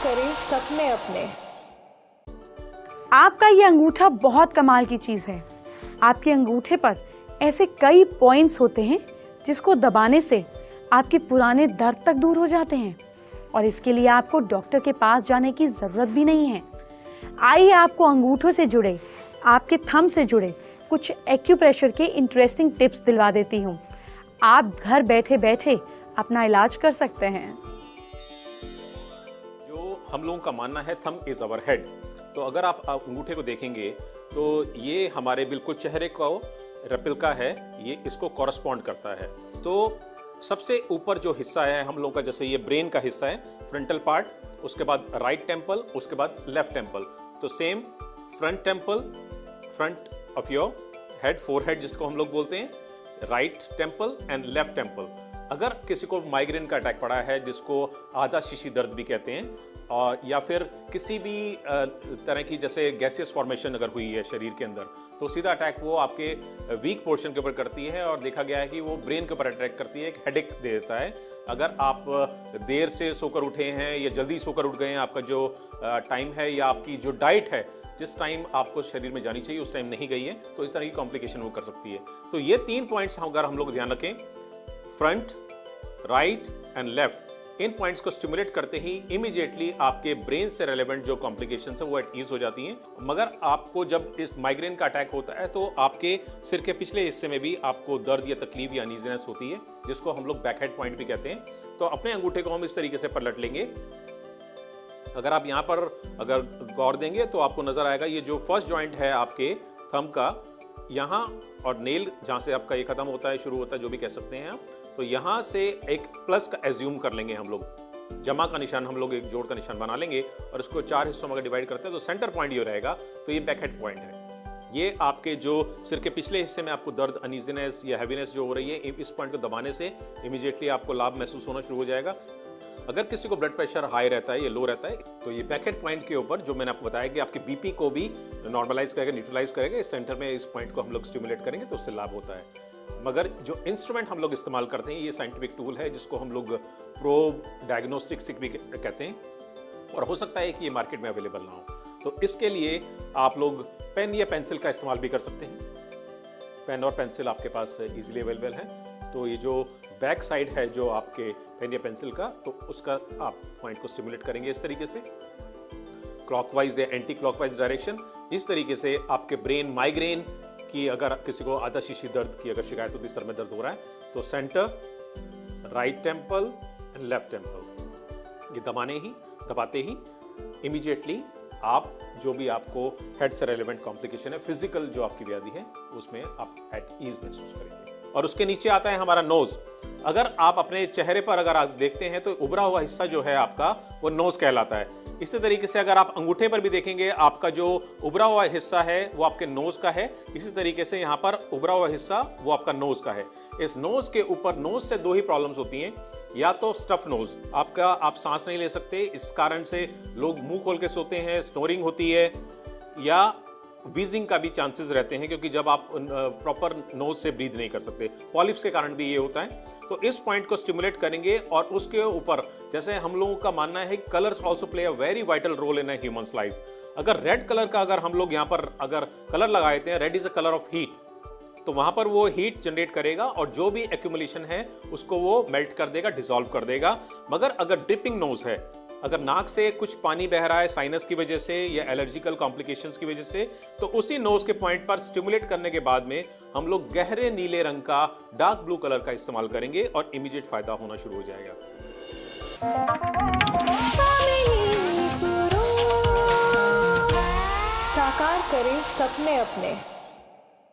करें सपने अपने। आपका ये अंगूठा बहुत कमाल की चीज है। आपके अंगूठे पर ऐसे कई पॉइंट्स होते हैं जिसको दबाने से आपके पुराने दर्द तक दूर हो जाते हैं और इसके लिए आपको डॉक्टर के पास जाने की जरूरत भी नहीं है। आइए आपको अंगूठों से जुड़े, आपके थंब से जुड़े कुछ एक्यूप्रेशर के इंटरेस्टिंग टिप्स दिलवा देती हूँ। आप घर बैठे बैठे अपना इलाज कर सकते हैं। जो हम लोगों का मानना है थंब इज अवर हेड, तो अगर आप अंगूठे को देखेंगे तो ये हमारे बिल्कुल चेहरे को रेप्लिका है, ये इसको कॉरस्पॉन्ड करता है। तो सबसे ऊपर जो हिस्सा है हम लोगों का, जैसे ये ब्रेन का हिस्सा है, फ्रंटल पार्ट, उसके बाद राइट टेम्पल, उसके बाद लेफ्ट टेम्पल। तो same front temple, front of your head, forehead जिसको हम लोग बोलते हैं, right temple and left temple. अगर किसी को माइग्रेन का अटैक पड़ा है, जिसको आधा शीशी दर्द भी कहते हैं, और या फिर किसी भी तरह की जैसे गैसियस फॉर्मेशन अगर हुई है शरीर के अंदर, तो सीधा अटैक वो आपके वीक पोर्शन के ऊपर करती है और देखा गया है कि वो ब्रेन के ऊपर अटैक करती है, एक हेडेक दे देता है। अगर आप देर से सोकर उठे हैं या जल्दी सोकर उठ गए हैं, आपका जो टाइम है या आपकी जो डाइट है जिस टाइम आपको शरीर में जानी चाहिए उस टाइम नहीं गई है, तो इस तरह की कॉम्प्लिकेशन वो कर सकती है। तो ये 3 पॉइंट्स अगर हम लोग ध्यान रखें, front, right and left, in points को स्टिमुलेट करते ही इमीडिएटली आपके ब्रेन से रेलेवेंट जो कॉम्प्लिकेशंस है वो एट ईज हो जाती हैं। मगर आपको जब इस माइग्रेन का अटैक होता है तो आपके सिर के पिछले हिस्से में भी आपको दर्द या तकलीफ या अनईजीनेस होती है, जिसको हम लोग बैक हेड पॉइंट भी कहते हैं। तो अपने अंगूठे को हम इस तरीके से पलट लेंगे। अगर आप यहाँ पर अगर गौर देंगे तो आपको नजर आएगा ये जो फर्स्ट जॉइंट है आपके थंब का, यहाँ और नेल जहाँ से आपका ये खत्म होता है, शुरू होता है, जो भी कह सकते हैं आप, तो यहाँ से एक प्लस का एज्यूम कर लेंगे हम लोग, जमा का निशान हम लोग एक जोड़ का निशान बना लेंगे और इसको 4 हिस्सों में अगर डिवाइड करते हैं तो सेंटर पॉइंट ये रहेगा। तो ये बैक हेड पॉइंट है। ये आपके जो सिर के पिछले हिस्से में आपको दर्द, अनईजीनेस या हैवीनेस जो हो रही है, इस पॉइंट को दबाने से इमीडिएटली आपको लाभ महसूस होना शुरू हो जाएगा। अगर किसी को ब्लड प्रेशर हाई रहता है या लो रहता है, तो ये बैक हेड पॉइंट के ऊपर जो मैंने आपको बताया कि आपके बीपी को भी नॉर्मलाइज करेगा, न्यूट्रलाइज करेगा, इस सेंटर में इस पॉइंट को हम लोग स्टिमुलेट करेंगे तो उससे लाभ होता है। मगर जो इंस्ट्रूमेंट हम लोग इस्तेमाल करते हैं ये साइंटिफिक टूल है, जिसको हम लोग प्रोब डायग्नोस्टिक्स भी कहते हैं, और हो सकता है कि ये मार्केट में अवेलेबल ना हो। तो इसके लिए आप लोग पेन या पेंसिल का इस्तेमाल भी कर सकते हैं। पेन और पेंसिल आपके पास इजीली अवेलेबल है। तो ये जो बैक साइड है जो आपके पेन या पेंसिल का, तो उसका आप पॉइंट को स्टिमुलेट करेंगे इस तरीके से, क्लॉकवाइज या एंटी क्लॉकवाइज डायरेक्शन। इस तरीके से आपके ब्रेन, माइग्रेन की अगर किसी को आधा शीशी दर्द की अगर शिकायत होती है, सर में दर्द हो रहा है, तो centre, right temple and left temple, ये दबाते ही इमीडिएटली आप जो भी आपको हेड से रेलेवेंट कॉम्प्लिकेशन है, फिजिकल जो आपकी व्याधि है, उसमें आप एट ईज महसूस करेंगे। और उसके नीचे आता है हमारा नोज। अगर आप अपने चेहरे पर अगर आप देखते हैं तो उभरा हुआ हिस्सा जो है आपका वो नोज कहलाता है। इसी तरीके से अगर आप अंगूठे पर भी देखेंगे, आपका जो उभरा हुआ हिस्सा है वो आपके नोज का है। इसी तरीके से यहाँ पर उभरा हुआ हिस्सा वो आपका नोज का है। इस नोज के ऊपर, नोज से 2 ही प्रॉब्लम्स होती हैं, या तो स्टफ नोज, आपका आप सांस नहीं ले सकते, इस कारण से लोग मुंह खोल के सोते हैं, स्नोरिंग होती है, या वीजिंग का भी चांसेस रहते हैं, क्योंकि जब आप प्रॉपर नोज से ब्रीथ नहीं कर सकते, पॉलिप्स के कारण भी ये होता है। तो इस पॉइंट को स्टिमुलेट करेंगे और उसके ऊपर, जैसे हम लोगों का मानना है, colours also play a very vital role in a humans life. अगर रेड कलर का अगर हम लोग यहाँ पर अगर कलर लगा देते हैं, red is a colour of heat, तो वहां पर वो हीट जनरेट करेगा और जो भी एक्यूमुलेशन है उसको वो मेल्ट कर देगा, डिसॉल्व कर देगा। मगर अगर ड्रिपिंग नोज है, अगर नाक से कुछ पानी बह रहा है साइनस की वजह से या एलर्जिकल कॉम्प्लिकेशंस की वजह से, तो उसी नोज के पॉइंट पर स्टिमुलेट करने के बाद में हम लोग गहरे नीले रंग का, डार्क ब्लू कलर का इस्तेमाल करेंगे और इमीडिएट फायदा होना शुरू हो जाएगा। साकार करें सपने अपने।